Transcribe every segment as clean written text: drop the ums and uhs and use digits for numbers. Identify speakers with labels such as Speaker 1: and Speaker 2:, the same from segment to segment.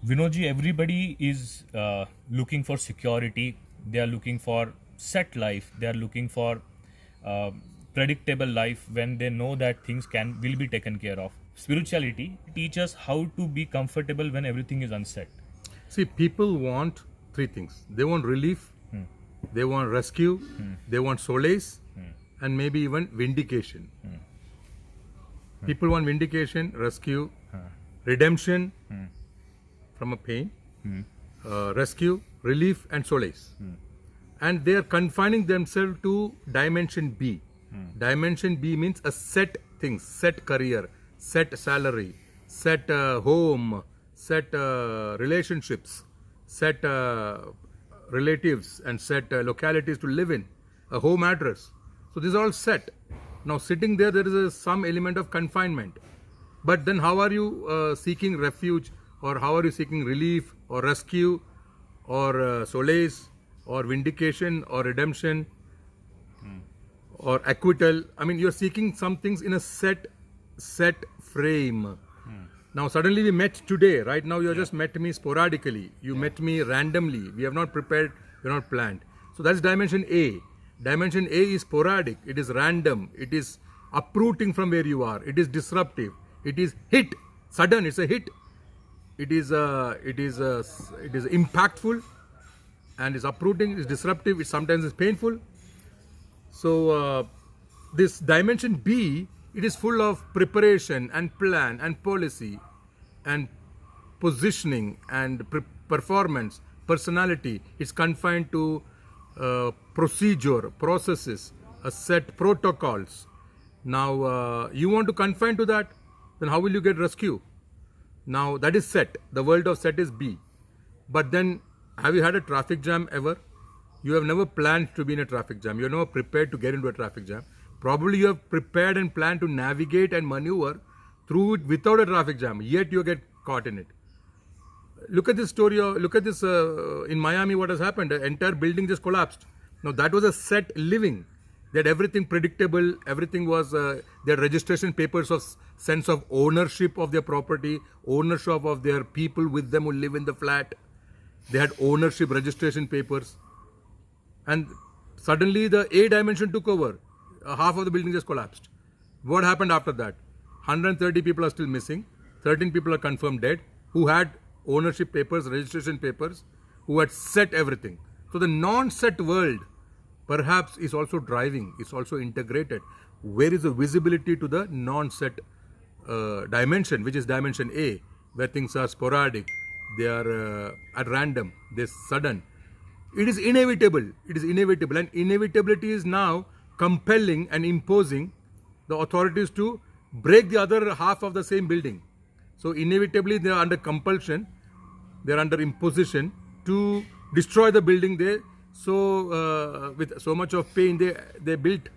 Speaker 1: Vinodji, everybody is looking for security. They are looking for set life. They are looking for uh, predictable life when they know that things will be taken care of. Spirituality teaches how to be comfortable when everything is unset.
Speaker 2: See, people want three things. They want relief, they want rescue, they want solace, and maybe even vindication. People want vindication, rescue, redemption from a pain, rescue, relief, and solace. And they are confining themselves to dimension B. Dimension B means a set things, set career, set salary, set home, set relationships, set relatives, and set localities to live in, a home address. So this is all set. Now sitting there, there is some element of confinement. But then how are you seeking refuge, or how are you seeking relief or rescue or solace or vindication or redemption or acquittal? I mean, you're seeking some things in a set frame. Now suddenly we met today. Right now you just met me sporadically. You met me randomly. We have not prepared, we have not planned. So that's dimension A. Dimension A is sporadic. It is random. It is uprooting from where you are. It is disruptive. It is hit. Sudden. It's a hit. It is impactful, and it's uprooting. It's disruptive. It sometimes is painful. So this dimension B, it is full of preparation and plan and policy and positioning and performance, personality. It's confined to procedure, processes, a set protocols. Now you want to confine to that, then how will you get rescue? Now that is set. The world of set is B. But then, have you had a traffic jam ever? You have never planned to be in a traffic jam. You are never prepared to get into a traffic jam. Probably you have prepared and planned to navigate and maneuver through it without a traffic jam. Yet you get caught in it. Look at this story. Look at this in Miami. What has happened? The entire building just collapsed. Now that was a set living. They had everything predictable. Everything was their registration papers of sense of ownership of their property, ownership of their people with them who live in the flat. They had ownership registration papers, and suddenly the A dimension took over. Half of the building just collapsed. What happened after that? 130 people are still missing. 13 people are confirmed dead who had ownership papers, registration papers, who had set everything. So the non-set world perhaps is also driving, is also integrated. Where is the visibility to the non-set dimension, which is dimension A, where things are sporadic, they are at random, they're sudden. It is inevitable. It is inevitable, and inevitability is now compelling and imposing the authorities to break the other half of the same building. So inevitably they are under compulsion, they are under imposition to destroy the building they with so much of pain they built.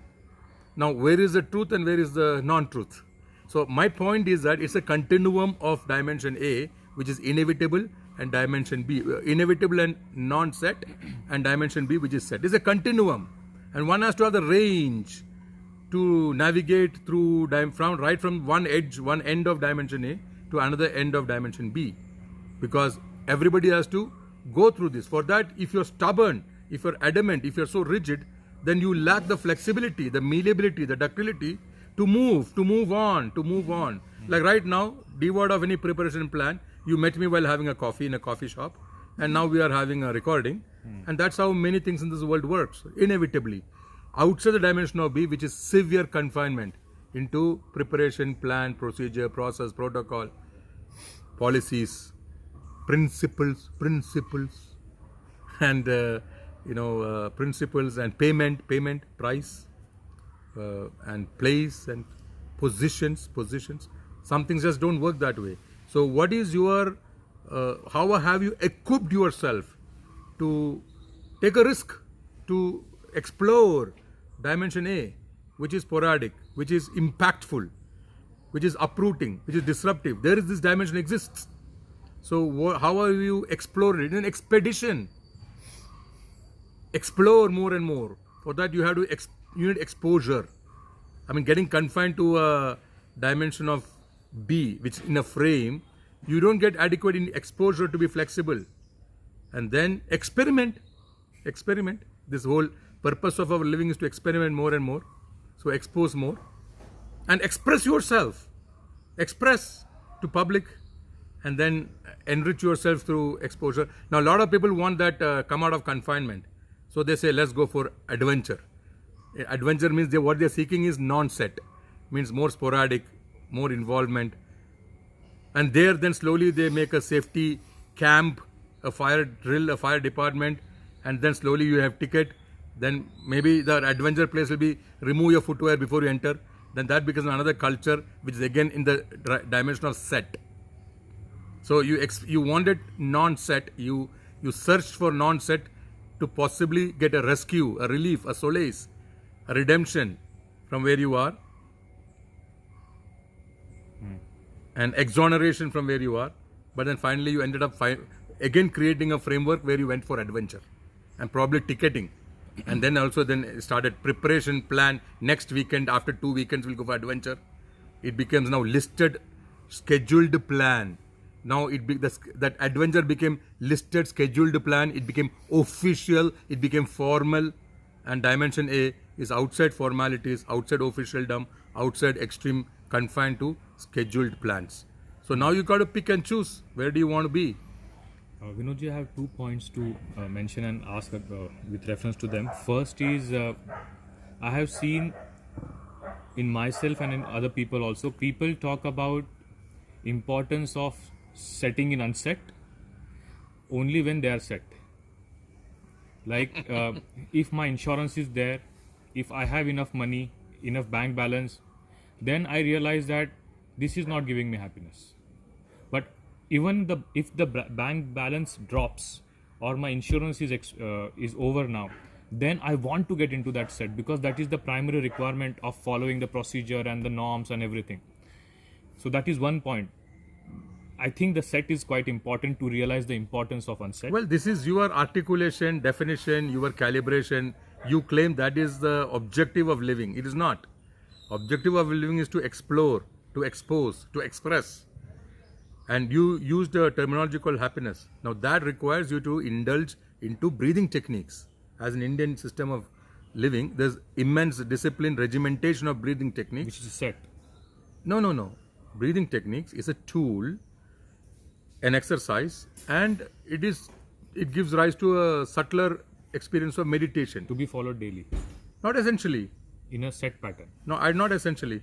Speaker 2: Now where is the truth and where is the non-truth? So my point is that it's a continuum of dimension A, which is inevitable, and dimension B, inevitable and non-set, and dimension B, which is set. It's a continuum, and one has to have the range to navigate through right from one end of dimension A to another end of dimension B, because everybody has to go through this. For that, if you're stubborn, if you're adamant, if you're so rigid, then you lack the flexibility, the malleability, the ductility to move on. Like right now, devoid of any preparation plan, you met me while having a coffee in a coffee shop, and now we are having a recording, and that's how many things in this world works, inevitably. Outside the dimension of B, which is severe confinement into preparation, plan, procedure, process, protocol, policies, principles, and principles and payment, price, and place and positions. Some things just don't work that way. So what is your, how have you equipped yourself to take a risk, to explore dimension A, which is sporadic, which is impactful, which is uprooting, which is disruptive? There is this dimension exists. So how are you exploring it? In an expedition, explore more and more. For that you have to you need exposure. I mean, getting confined to a dimension of B, which in a frame, You don't get adequate exposure to be flexible. And then experiment. Experiment. This whole purpose of our living is to experiment more and more. So expose more. And express yourself. Express to public. And then enrich yourself through exposure. Now, a lot of people want that come out of confinement. So they say, let's go for adventure. Adventure means what they're seeking is non-set. Means more sporadic, more involvement. And there then slowly they make a safety camp, a fire drill, a fire department. And then slowly you have ticket. Then maybe the adventure place will be remove your footwear before you enter. Then that becomes another culture, which is again in the dimension of set. So you wanted non-set, you searched for non-set to possibly get a rescue, a relief, a solace, a redemption from where you are, and exoneration from where you are. But then finally you ended up again creating a framework where you went for adventure and probably ticketing. And then also started preparation plan. Next weekend, after 2 weekends, we'll go for adventure. It becomes now listed, scheduled plan. Now that adventure became listed, scheduled plan. It became official. It became formal. And dimension A is outside formalities, outside officialdom, outside extreme confined to scheduled plans. So now you got to pick and choose. Where do you want to be?
Speaker 1: Vinodji, I have 2 points to mention and ask with reference to them. First is, I have seen in myself and in other people also, people talk about importance of setting in unset only when they are set. Like if my insurance is there, if I have enough money, enough bank balance, then I realize that this is not giving me happiness. But even if the bank balance drops or my insurance is over now, then I want to get into that set because that is the primary requirement of following the procedure and the norms and everything. So that is one point. I think the set is quite important to realize the importance of unset.
Speaker 2: Well, this is your articulation, definition, your calibration. You claim that is the objective of living. It is not. Objective of living is to explore, to expose, to express. And you used a terminology called happiness. Now that requires you to indulge into breathing techniques. As an Indian system of living, there's immense discipline, regimentation of breathing techniques.
Speaker 1: Which is a set.
Speaker 2: No. Breathing techniques is a tool, an exercise, and it gives rise to a subtler experience of meditation.
Speaker 1: To be followed daily.
Speaker 2: Not essentially.
Speaker 1: In a set pattern.
Speaker 2: No, not essentially.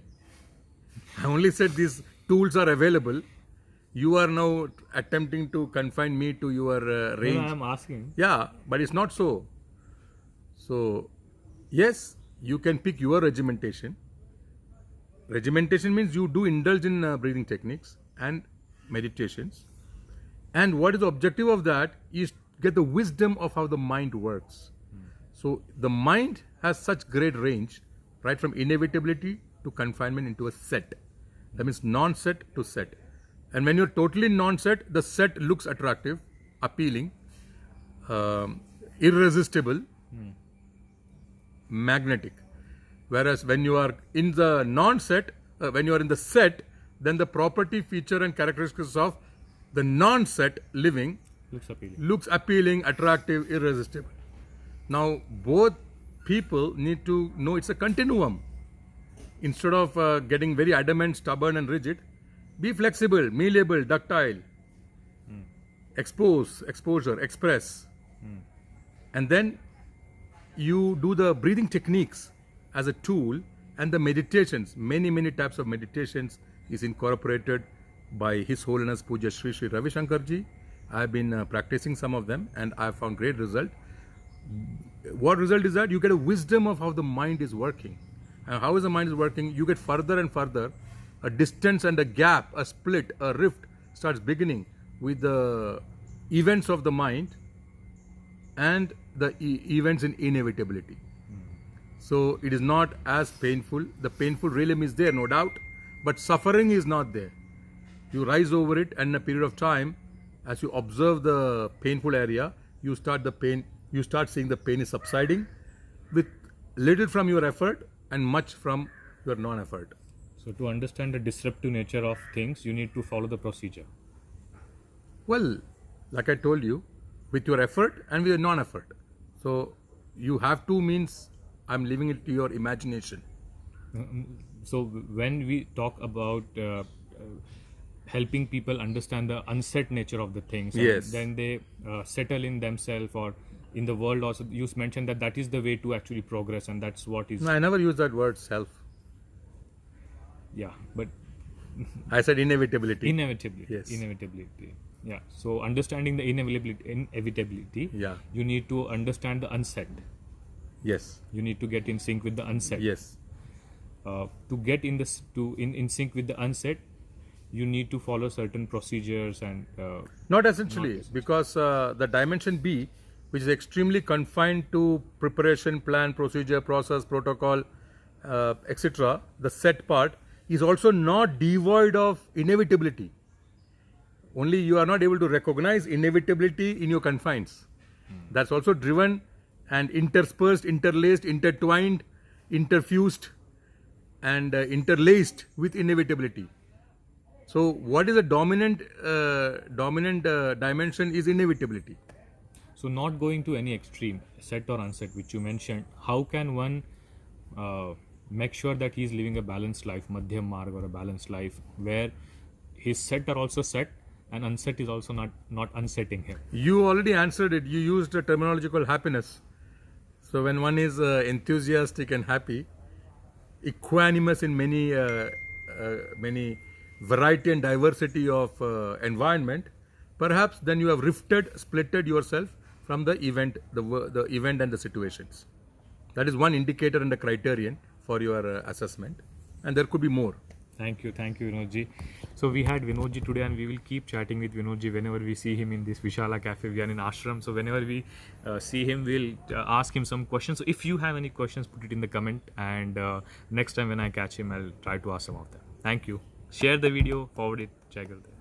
Speaker 2: I only said these tools are available. You are now attempting to confine me to your range.
Speaker 1: No, I am asking.
Speaker 2: Yeah, but it's not so. So, yes, you can pick your regimentation. Regimentation means you do indulge in breathing techniques and meditations. And what is the objective of that is get the wisdom of how the mind works. So, the mind has such great range, right from inevitability to confinement into a set. That means non-set to set. And when you're totally non-set, the set looks attractive, appealing, irresistible, magnetic. Whereas when you are in the non-set, when you are in the set, then the property, feature and characteristics of the non-set living looks appealing, attractive, irresistible. Now, both people need to know it's a continuum. Instead of getting very adamant, stubborn and rigid, be flexible, malleable, ductile, exposure, express. And then you do the breathing techniques as a tool, and the meditations, many types of meditations is incorporated by His Holiness Puja Sri Sri Ravi Shankar Ji. I have been practicing some of them and I have found great result. What result is that? You get a wisdom of how the mind is working. And how is the mind is working? You get further and further. A distance and a gap, a split, a rift starts beginning with the events of the mind and the events in inevitability. So it is not as painful. The painful realm is there, no doubt, but suffering is not there. You rise over it, and in a period of time, as you observe the painful area, you start seeing the pain is subsiding with little from your effort and much from your non-effort.
Speaker 1: So to understand the disruptive nature of things, you need to follow the procedure.
Speaker 2: Well, like I told you, with your effort and with your non-effort. So you have to means I'm leaving it to your imagination.
Speaker 1: So when we talk about helping people understand the unset nature of the things, and
Speaker 2: Yes.
Speaker 1: then they settle in themselves or in the world also, you mentioned that that is the way to actually progress, and that's what is
Speaker 2: No, I never use that word self.
Speaker 1: yeah, but
Speaker 2: I said inevitability.
Speaker 1: inevitability.
Speaker 2: Yes.
Speaker 1: Yeah, so understanding the inevitability,
Speaker 2: Yeah.
Speaker 1: you need to understand the unset.
Speaker 2: Yes.
Speaker 1: You need to get in sync with the unset.
Speaker 2: Yes.
Speaker 1: To get in this in sync with the unset, you need to follow certain procedures and
Speaker 2: Not essentially, because the dimension B, which is extremely confined to preparation, plan, procedure, process, protocol, etc., the set part is also not devoid of inevitability. Only you are not able to recognize inevitability in your confines. That's also driven and interspersed, interlaced, intertwined, interfused, and interlaced with inevitability. So, what is the dominant dimension is inevitability.
Speaker 1: so not going to any extreme, set or unset, which you mentioned. How can one make sure that he's living a balanced life, madhyam marg, or a balanced life, where his set are also set and unset is also not unsetting him?
Speaker 2: You already answered it. You used a terminology called happiness. So, when one is enthusiastic and happy, equanimous in many variety and diversity of environment, perhaps then you have splitted yourself from the event, the event and the situations. That is one indicator and a criterion for your assessment, and there could be more.
Speaker 1: Thank you, Vinodji. So we had Vinodji today, and we will keep chatting with Vinodji whenever we see him in this Vishala Cafe. We are in ashram, so whenever we see him, we'll ask him some questions. So if you have any questions, put it in the comment, and next time when I catch him, I'll try to ask some of them. Thank you. Share the video, forward it, check it.